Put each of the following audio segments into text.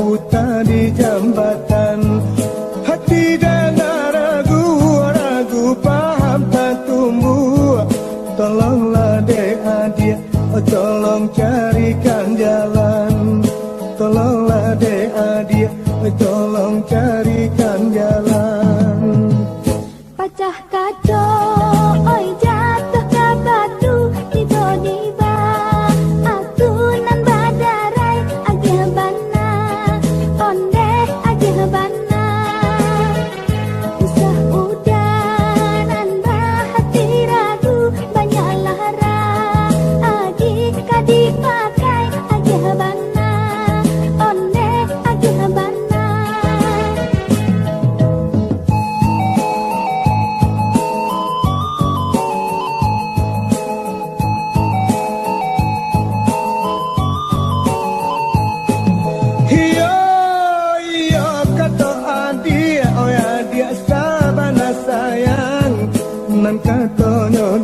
buta di jambatan. Hati dan ragu paham tak tumbuh. Tolonglah dek adia, tolong carikan jalan. Tolonglah dek adia, tolong carikan jalan. Pecah kaca, oi jatuh ke batu, tiba-tiba aku nan badarai agih bana, ondeh agih bana. Usah udanan bahati ragu, banyak lara agih kadi pakai agih bana, ondeh agih bana. Nan katonyo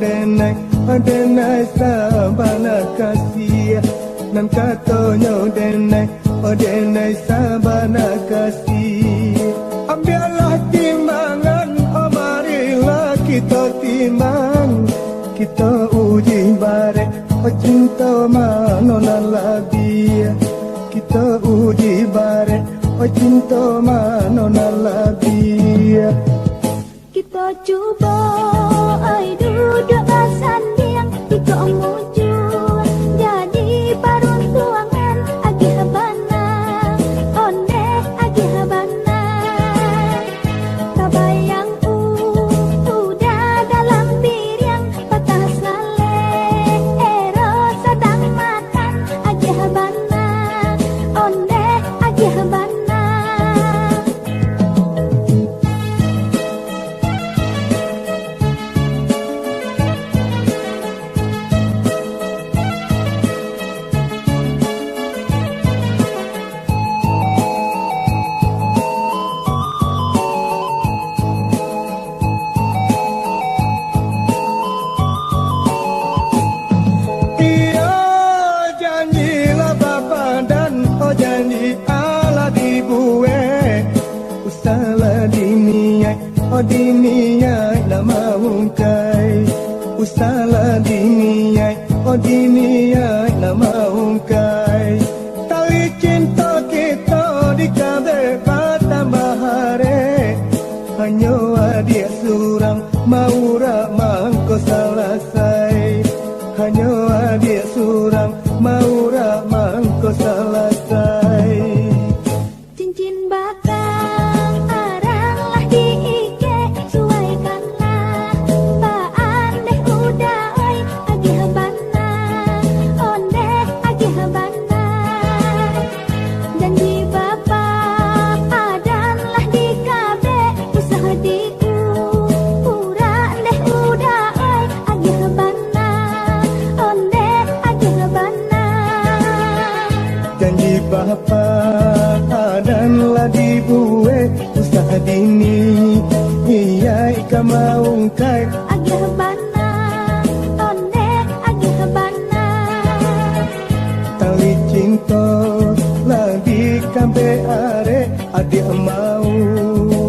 denai sabana kasih. Nan katonyo denai sabana kasih. Ambillah timbangan, marilah kita timbang. Kita uji bare, cinta manonan labia. Kita uji bare, cinta manonan labia. Kita cuba ai duduk sanding di mujur jadi peruntungan agih bana, ondeh agih bana. Tabayang udah dalam piring patah sale, ero sedang makan agih bana, ondeh agih bana. Diniyai lama ungkai, usala diniyai, diniyai lama ungkai. Tali cinta kita di kabe patambah hare, hanya dia surang maura mangko salasai. Hanya dia surang maura mangko salasai. Cincin batang aranglah diike, suaikanlah baan deh udah oi agih bana, ondeh agih bana. Janji bapak adanlah di kabe, usah diura deh udah oi agih bana, ondeh agih bana. Janji bapak adanlah dibuat usaha dini, iya ika maungkai agih bana, ondeh agih bana. tali cinta lagi kampe are adik mau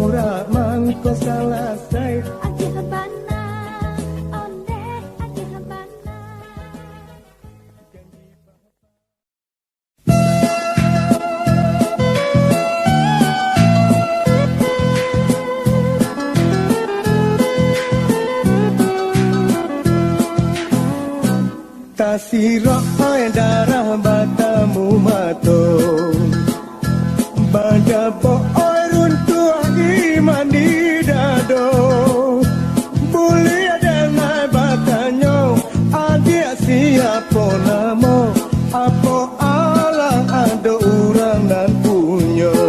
ramangko salasai. Agih bana, ondeh agih bana. Tasiro ay darah batamu mato, badapo ay runtuh iman di dado. Buli dengan batanyo, adia siapa namo, apa alang ada orang dan punyo.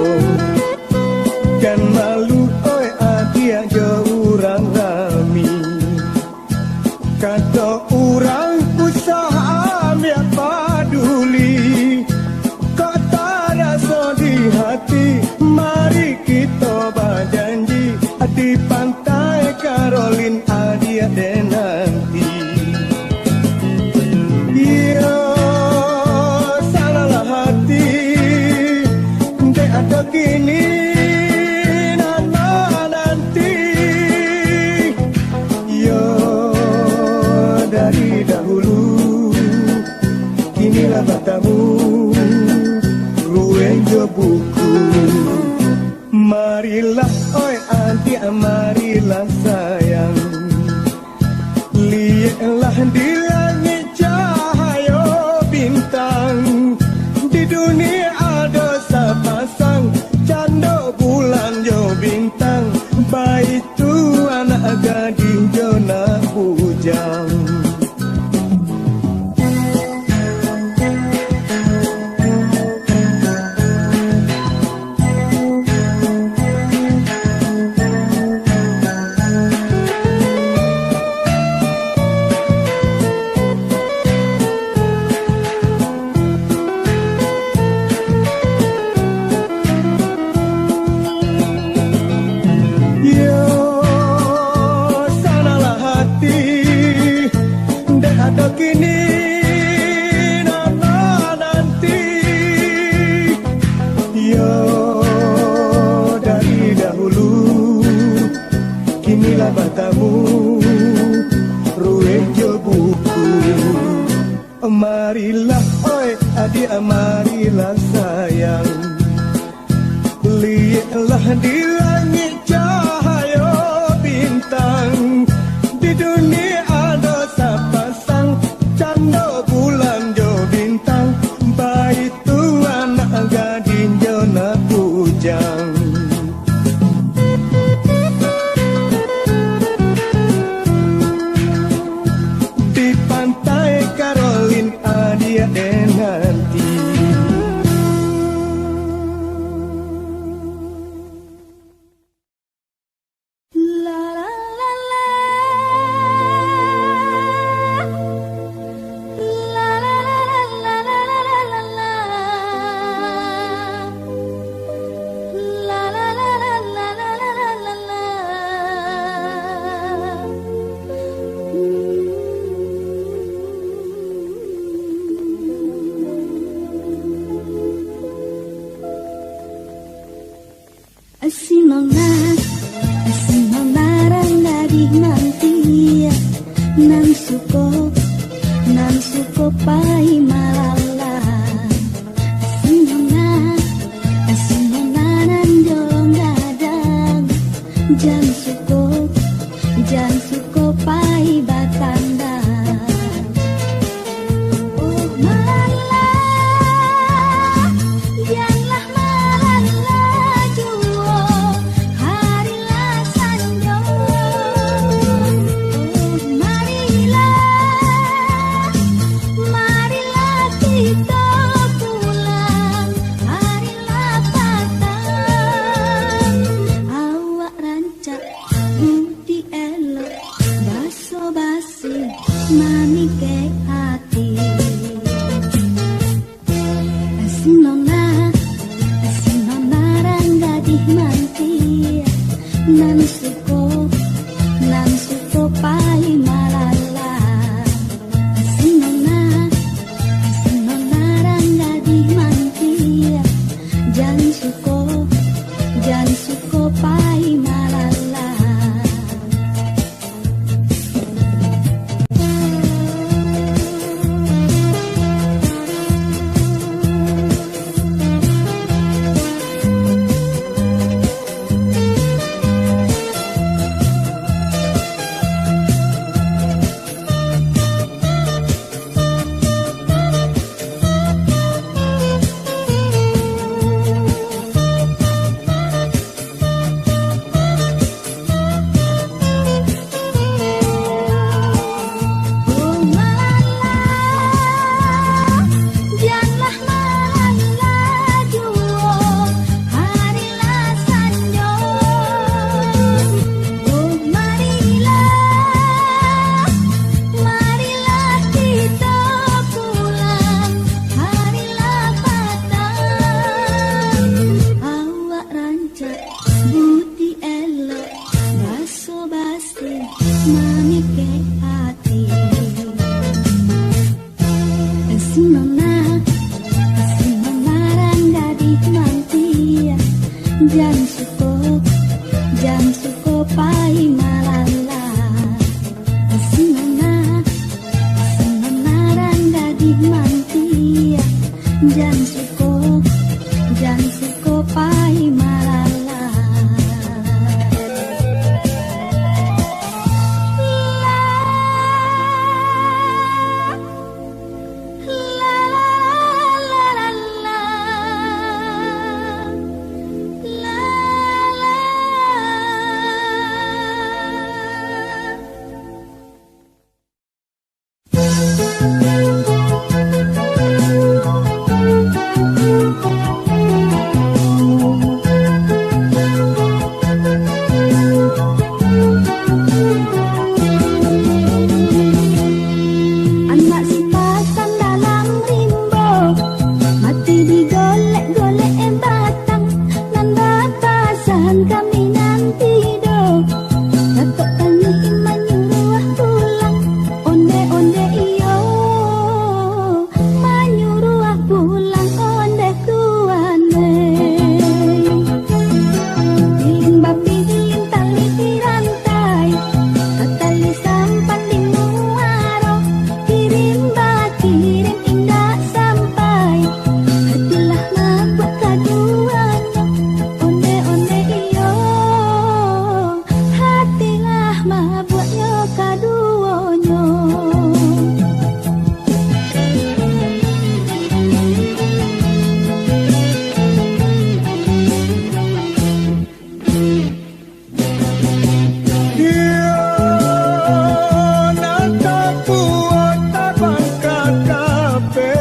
Kan malu oi adia jauh orang rami, kata orang usaha ambil paduli. Kata rasa di hati, mari kita berjanji di pantai Caroline adia dan nanti. Yo Inilah matamu ruang jo buku. Marilah oi adik, marilah sayang, lihatlah di langit cahaya bintang. Di dunia ada sepasang canda bulan jo bintang. Baik tu anak gadis jo nak bujang. Kini nama nanti, yo dari dahulu, kinilah matamu ruang jo buku. Marilah oi adik, marilah sayang, lihatlah di langit cahaya bintang. Di dunia ada sepasang canda bulan jo bintang. Baik tu anak gadis jo nak bujang. Di pantai Caroline adia nanti. Nanti Jan suko pai malala. Anak si pasang dalam rimbo, mati digolek-golek batang, nan batasan kami nanti do. Datuk tani menyuruh pulang, onde-onde iyo, menyuruh pulang onde kuane. Giling babi giling tali di rantai, tali sampan di muaro, kirim indah sampai, hatilah mabuat kaduanya, onde-onde iyo, hatilah mabuatnya kaduanya. Dia nata kuat tabang kakape,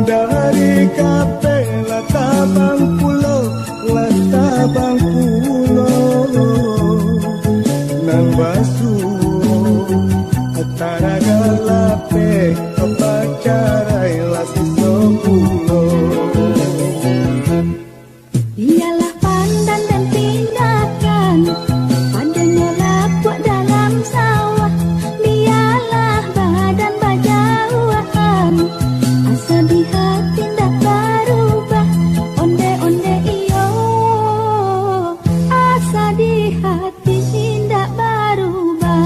dari kape la tabang pulau, nan basuh antara galape kepacarai la siso pulau. Ialah pandan dan tindakan, padanya lapuak dalam sawah. Biarlah badan bajauhan, asa di hati tak berubah. Onde-onde iyo, asa di hati tidak berubah.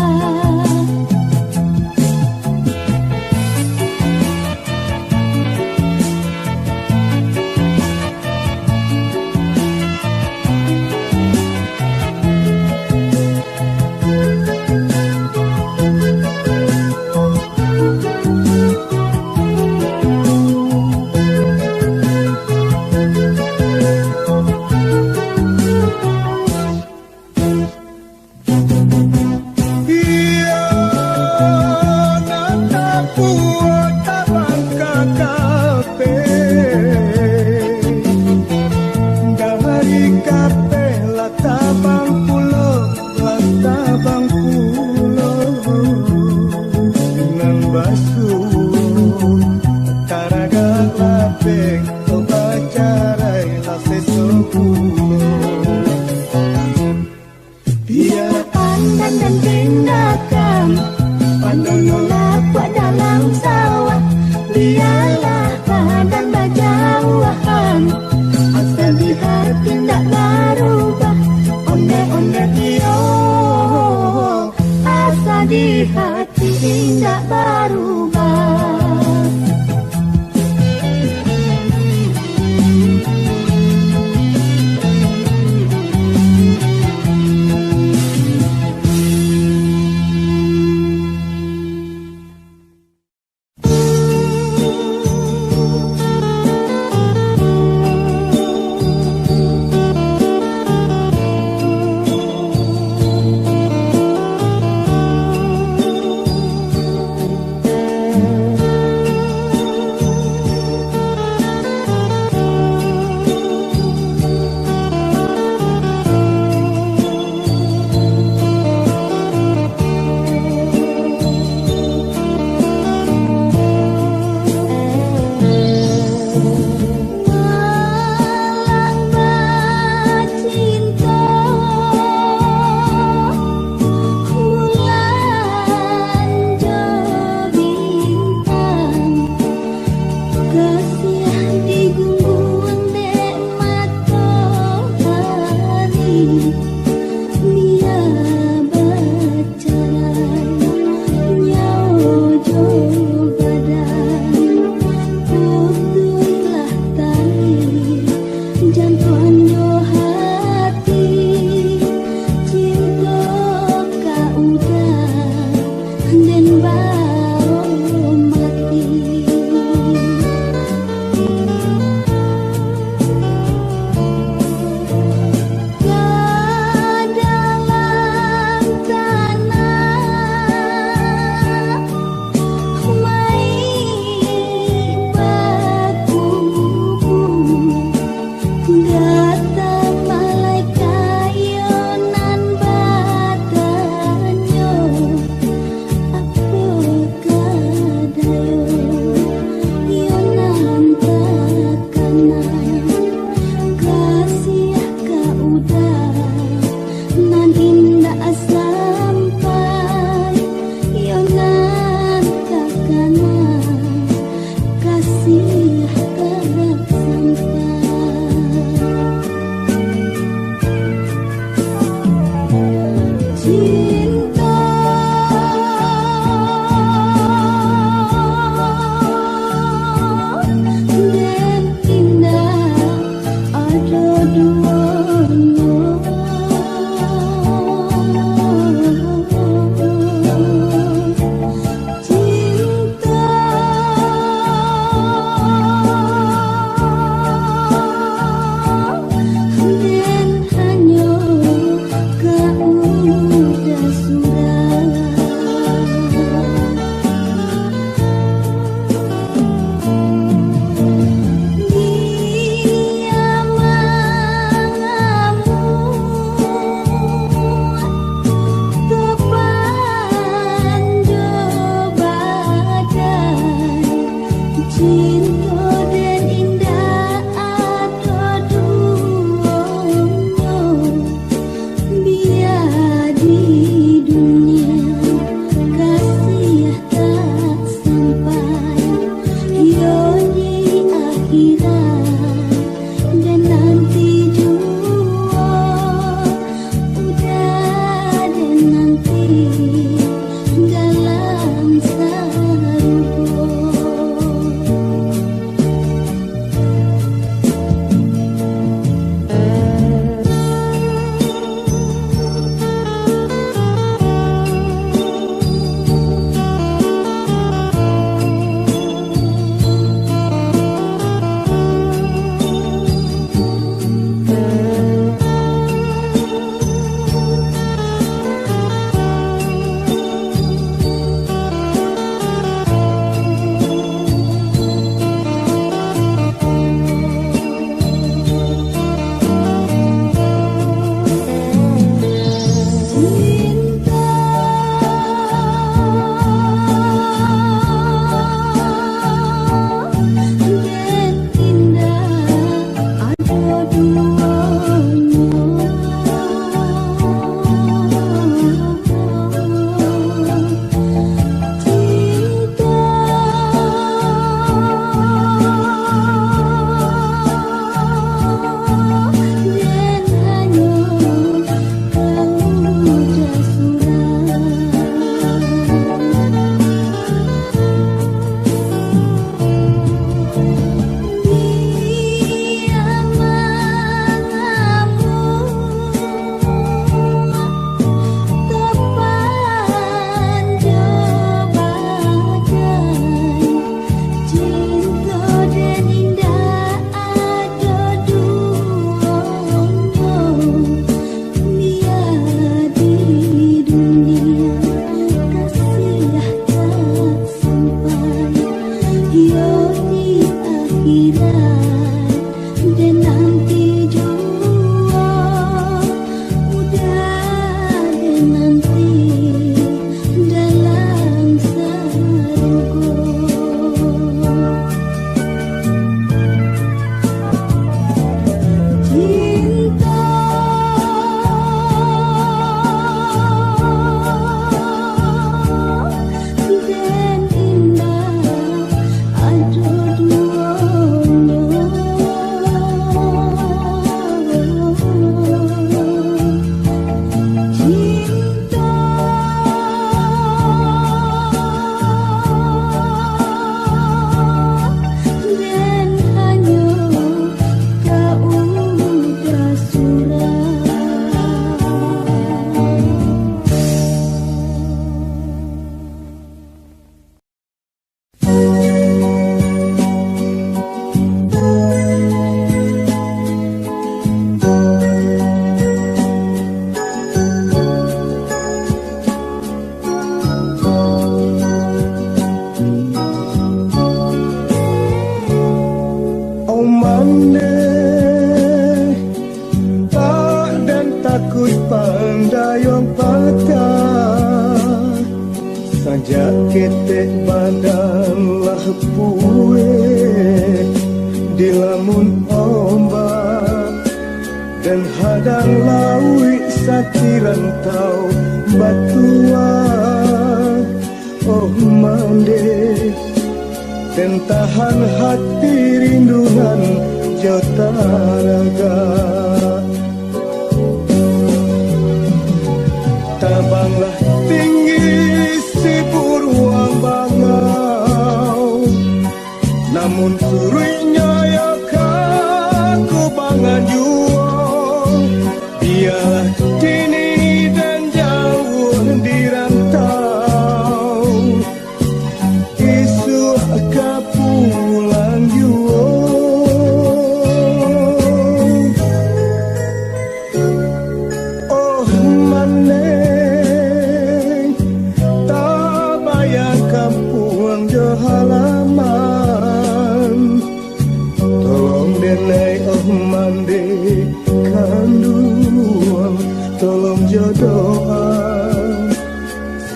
Dia nata kuat tabang kakape, dari kape la tabang pulau, nan basuh antara galape kepacarai la seso pulau. Dia Pandan dan tindakan, padanya lapuak dalam sawah. Biarlah badan bajauhan, asa di hati tak berubah. Onde-onde iyo, asa di hati tidak berubah.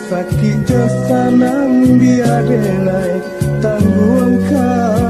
Sakit jasanang biadenai tangguang kau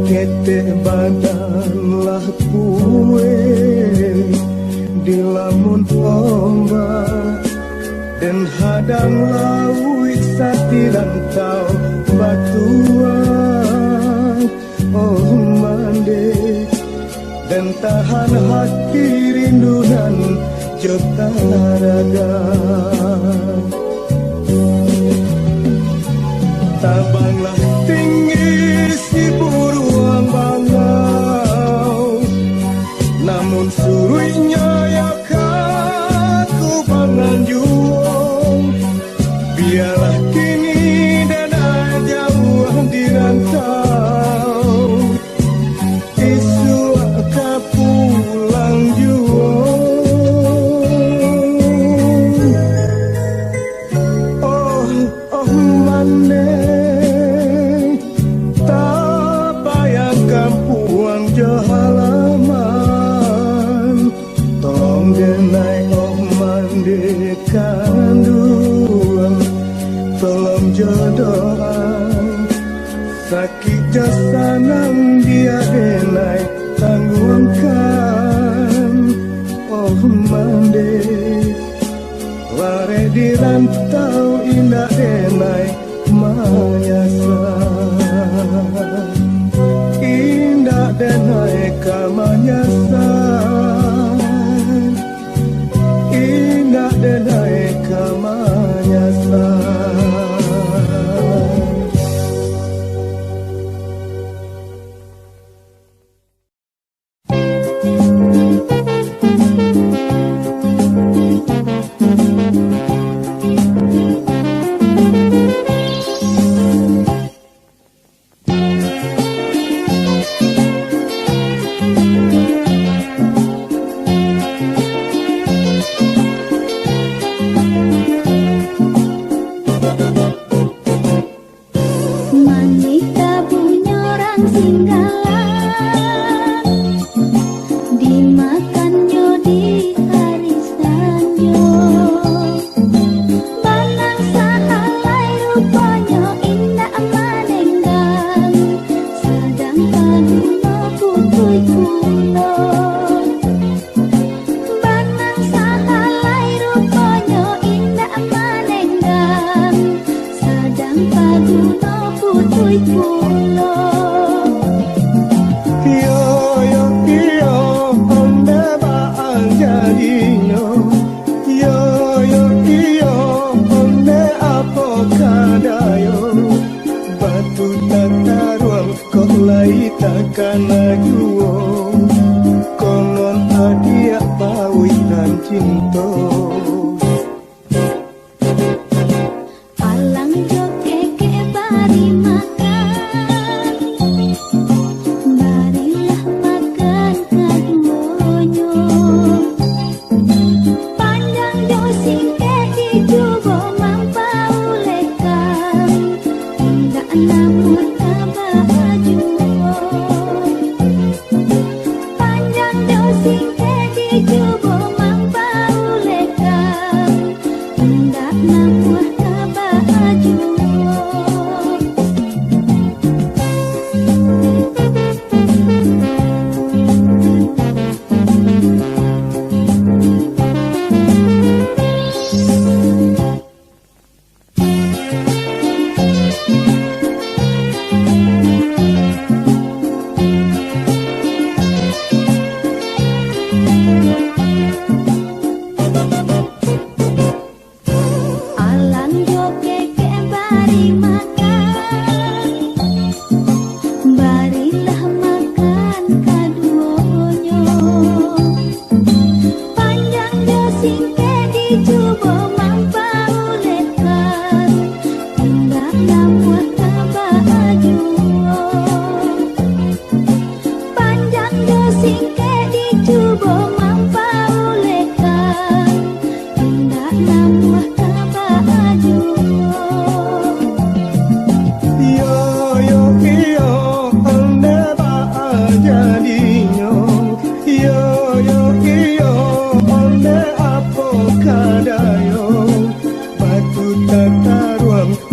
kete badanlah pue di lamun ombak dan hadang lauit satirantau batuan oh mande dan tahan hati rinduan jota raga tabanglah tinggi si buruan bangau namun suruhnya ya kaku bangan juang biarlah kini dan jauh di rantau isu pulang juang oh mane tak bayangkan puang jauh halaman tolong denai oh mande kanduan tolong jodohan sakit jasanam dia denai tangguhkan oh mande lare di rantau indah denai mayasa indah denai kamanyasa indah denai kamanyasa.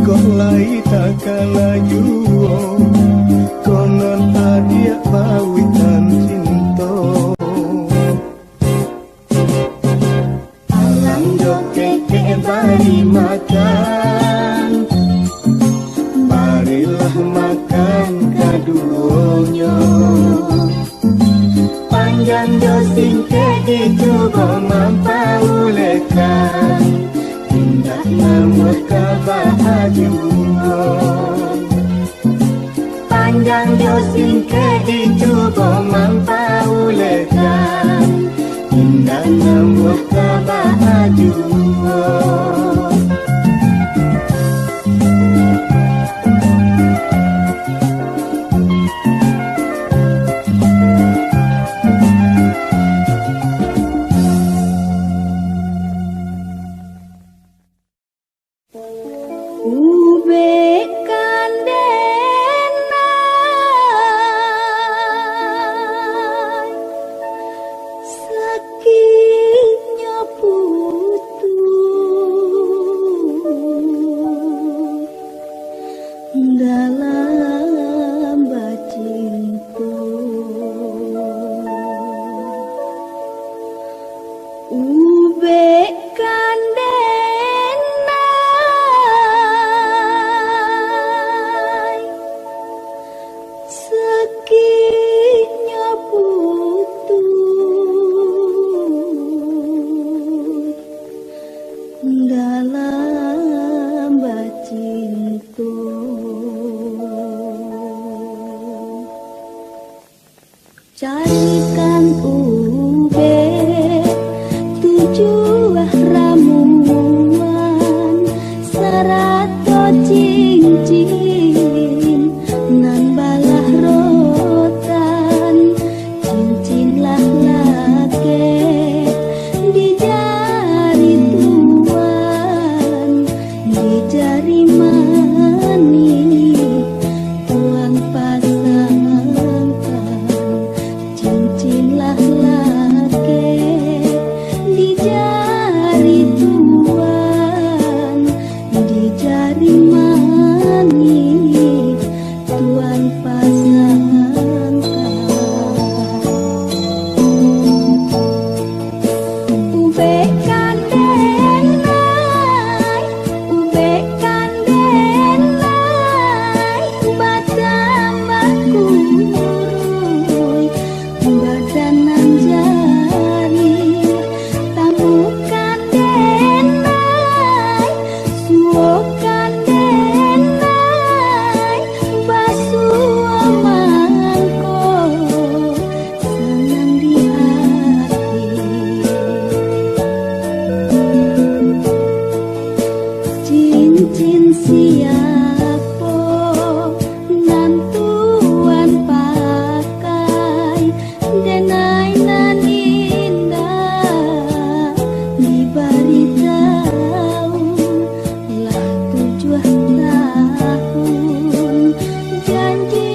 Kau lai takkan laju konon tadi keke bari makan, barilah makan kadunya. Panjang dosing ke dicoba mampaulekan, indah namun kebahagiaan. Panjang dosing ke dicoba mampaulekan, indah namun kebahagiaan. Carikan ube tujuh ramuan serato cincin nan balah rotan cincin lah lake di jari tuan di jari mani tuan pasangkan cincin lah lake di jari tuan di jari mani tuan pasangkan. Ube kandenai, ube kandenai, batamaku murui, badanan jari, tamu kandenai, suo kandenai, basuh mangko, senang di hati. Cincin siapo nan tuan pakai, denai nan indah diberi tahu lah 7 tahun janji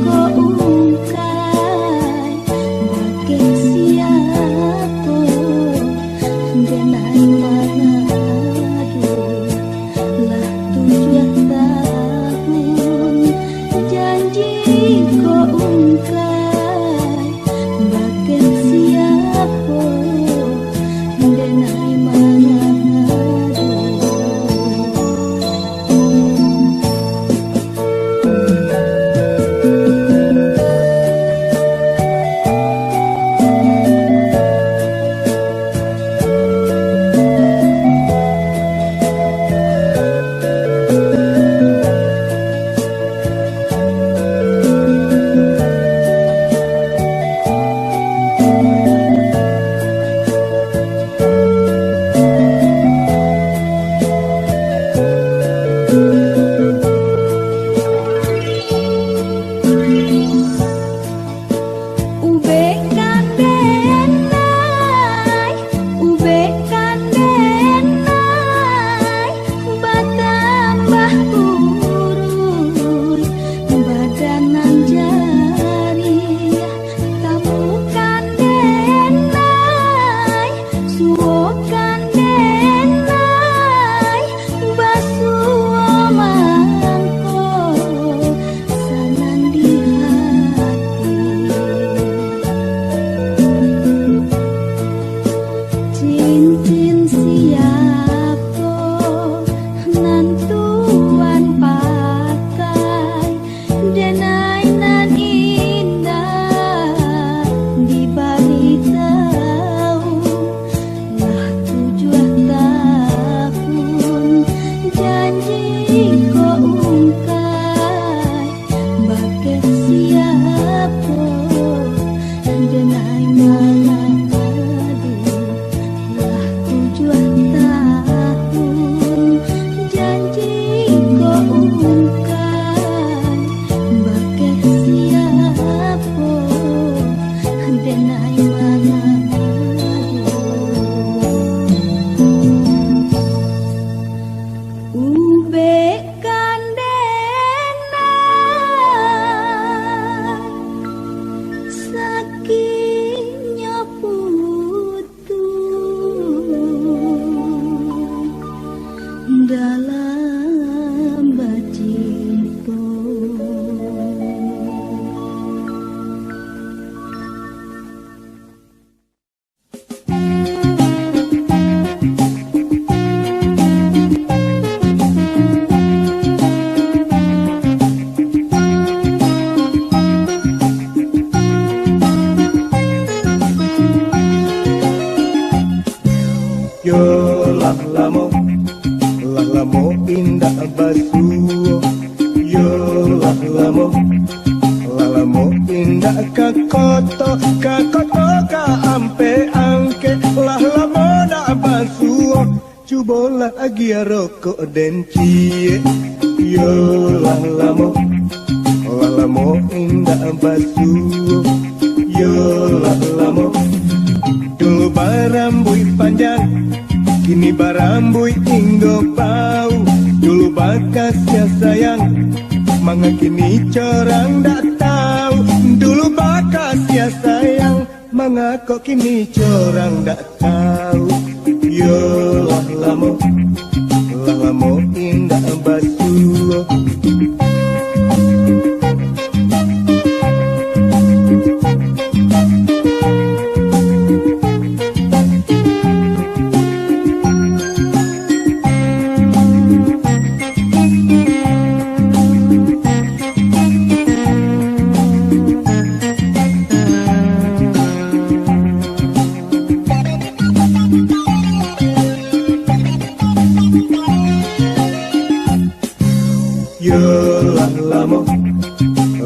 ko ungkai bagi siapo denai mangadu lah 7 tahun janji ko ungkai bagi siapo denai mangadu. Yo lah lamo indah basuh. Yo lah lamo indah kakoto ka ampe angke. Lah lamo na basuh cubola agia rokok den cie. Yo lah lamo indah basuh. Yo lah lamo dulu barambui panjang, kini barambui inggo bau. Dulu bakas ya sayang, manga kini corang dak tahu. Dulu bakas ya sayang, manga kok kini corang dak tahu. Yo lah lamo indah basuh.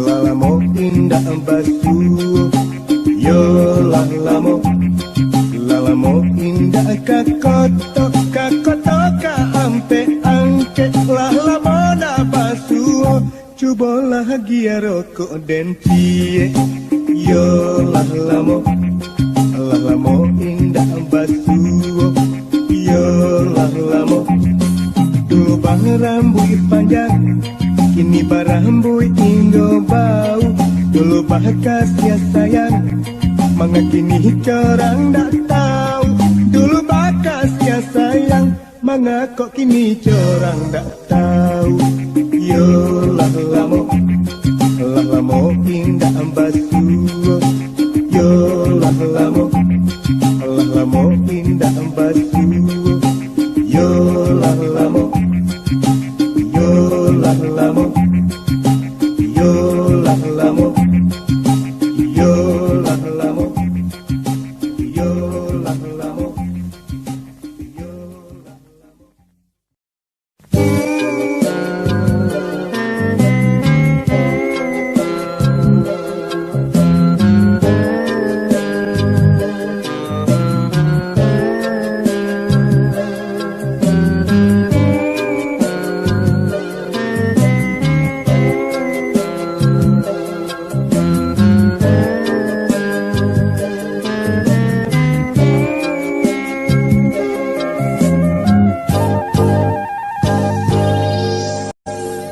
Lamo indah basuh. Yo lah lamo indah kakoto ka ampe angke. Lah lamo na basuh cubola hagia rokok den cie. Yo lah lamo indah basuh. Yo lah lamo dulu bang rambut panjang, kini barambui inggo bau. Dulu bakas ya sayang, manga kini corang dak tahu. Dulu bakas ya sayang, manga kok kini corang dak tahu. Yo lah lamo indah basuh. Yo lah lamo indah basuh. Yo lah lamo Yo lah lamo Yo lah lamo Yo lah lamo Yo lah lamo Yo lah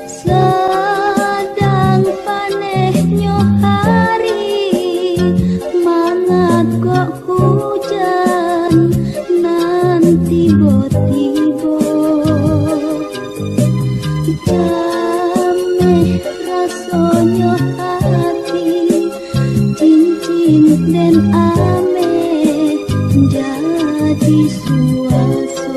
Sedang panehnya hari, mangat kok hujan nanti tiba-tiba. Jameh rasanya hati, cincin dan ame jadi suaso.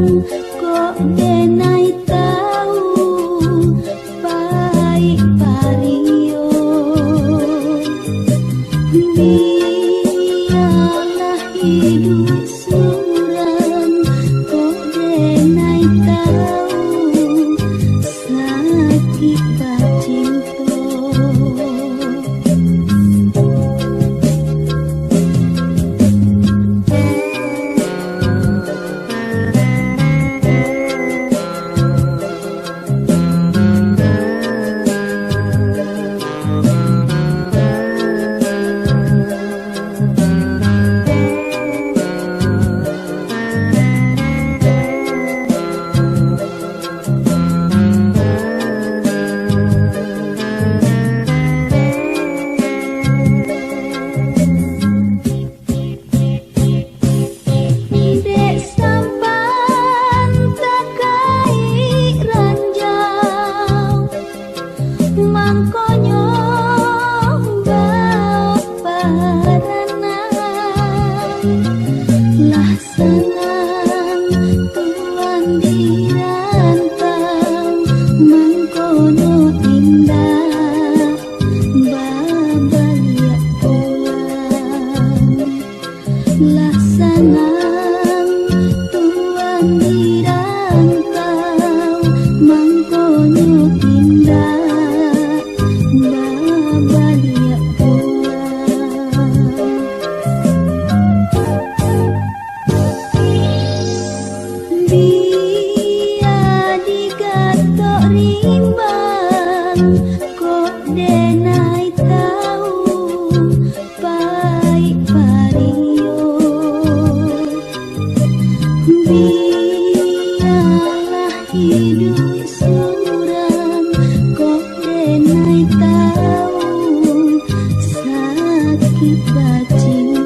kok denai tahu pai pario biarlah hidup suram kok denai tahu sakit cinta. Dek sampan takai ranjau mangkonyo bau parana lah senang tuan dirantau mangkono indah babalia tuan lah senang tuan dirantau mangkonyo indah babalia tuan. Dia digatok rimbang kok denai tahu pai pario biarlah hidup suram kok denai tahu sakit cinta.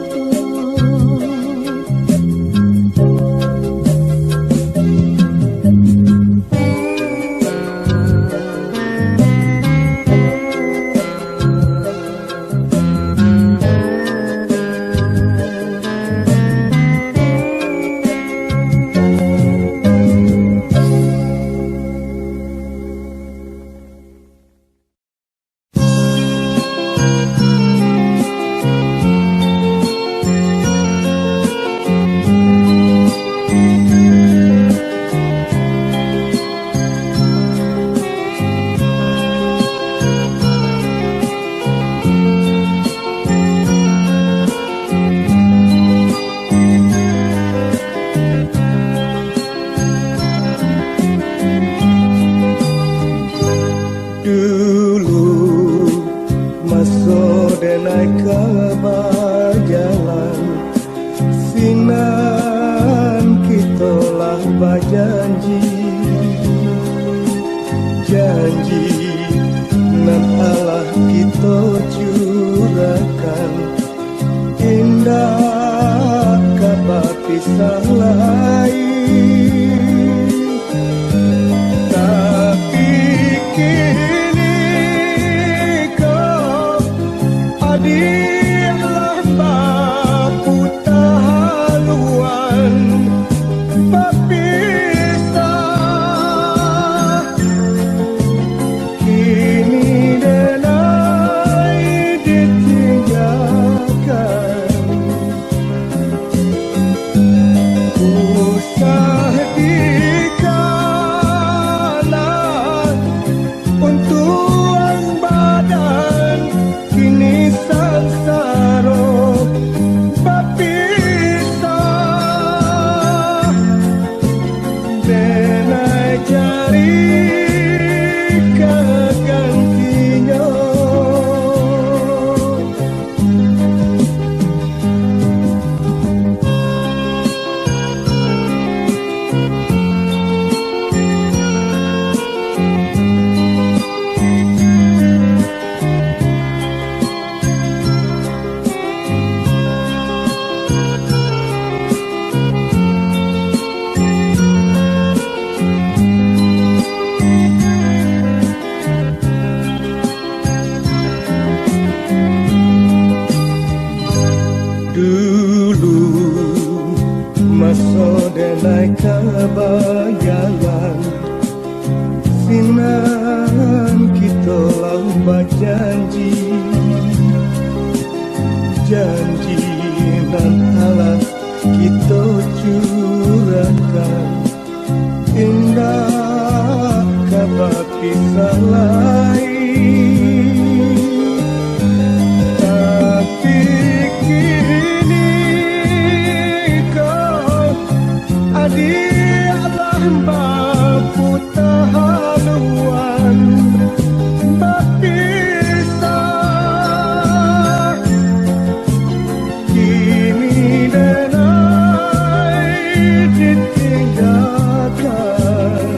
Dulu masuk denai kabar jalan sinan kita lah berjanji janji nan Allah kita curahkan indah kabar pisah lain tapi kini kau adillah baku haluan berpisah kini denai ditinggalkan usah dikalah untuan badan kini sansaro berpisah denai cari kegantinya. hayalan sinan kita lomba janji janji nan alas kita curahkan indah kabar pisah lain tapi kini kau adalah mampu tahanuan berpisah kini denai ditinggalkan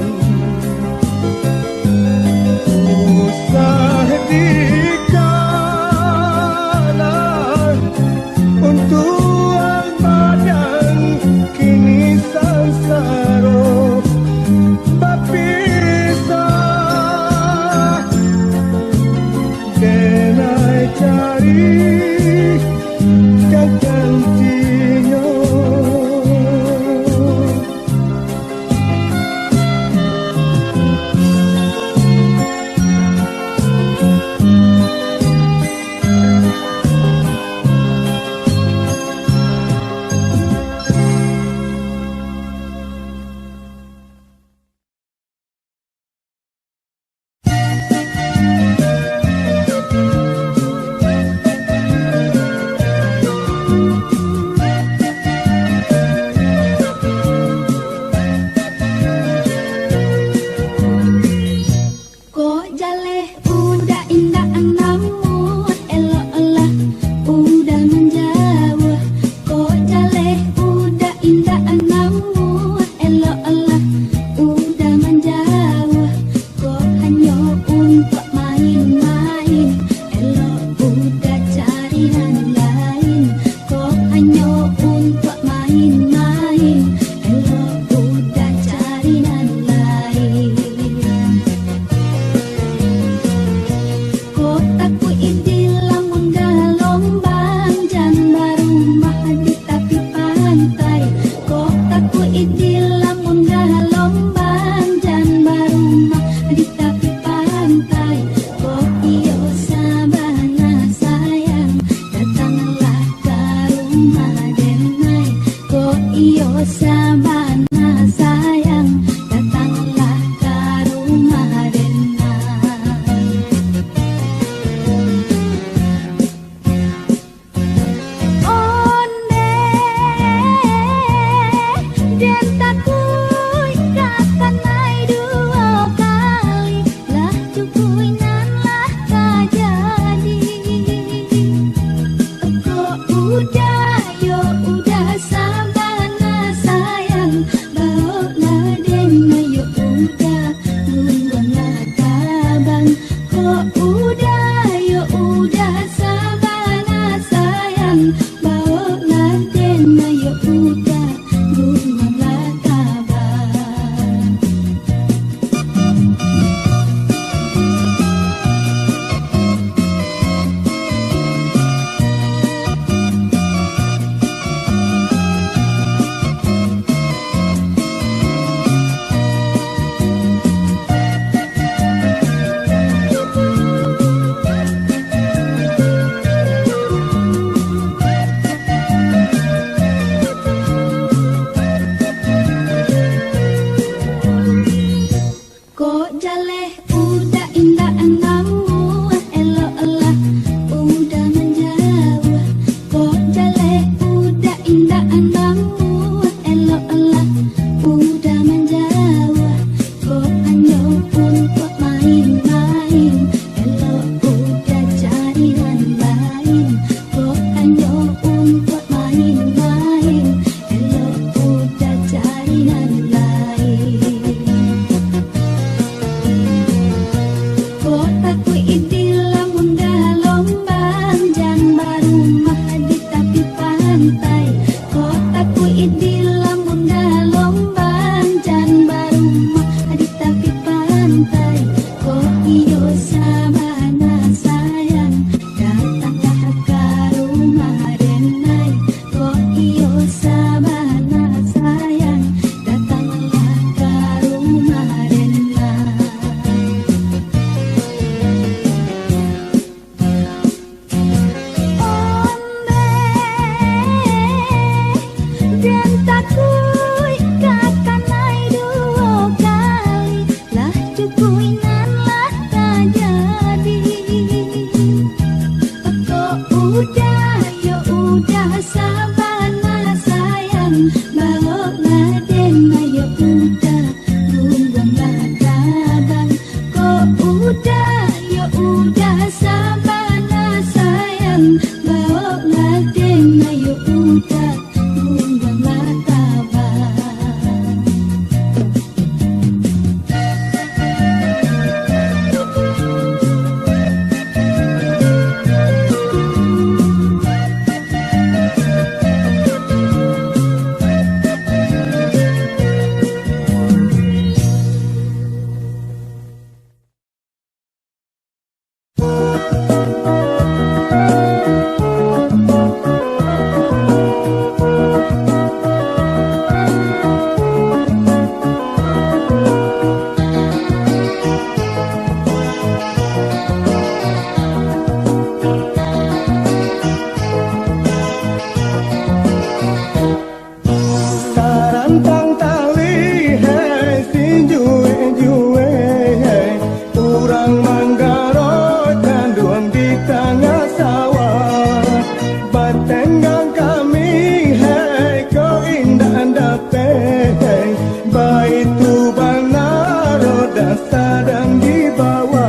itu benar roda sedang dibawa.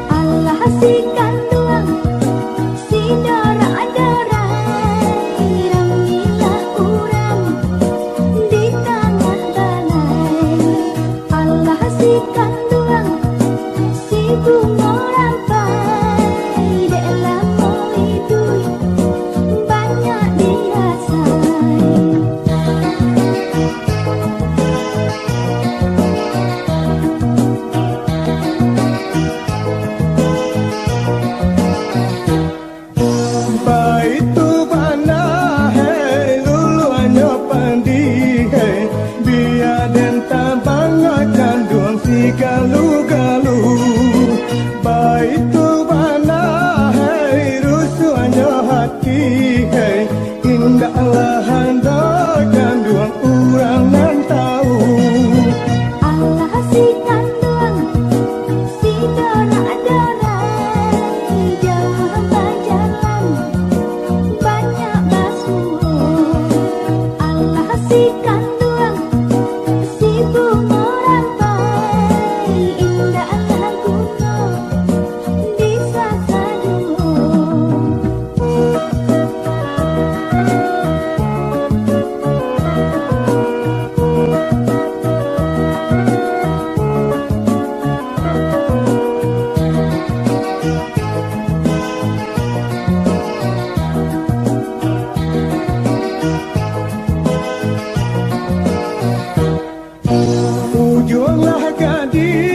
Allah si kanduang, si dora-dora, ramilah urang di tengah balai. Allah si kanduang, si bunga rampai, dalam moidui banyak dirasai. Baitu bana hei luluanyo pandi hei biar den tabang canduang si galu-galu. Baitu bana hei rusuanyo hati hei indahlah handa canduang urang nan tahu. Allah si kanduang, si dora-dora, jauh berjalan banyak basuh. Allah si kanduang, si bunga rampai, indahlah gunung di Sakaduang. Ujunglah gadis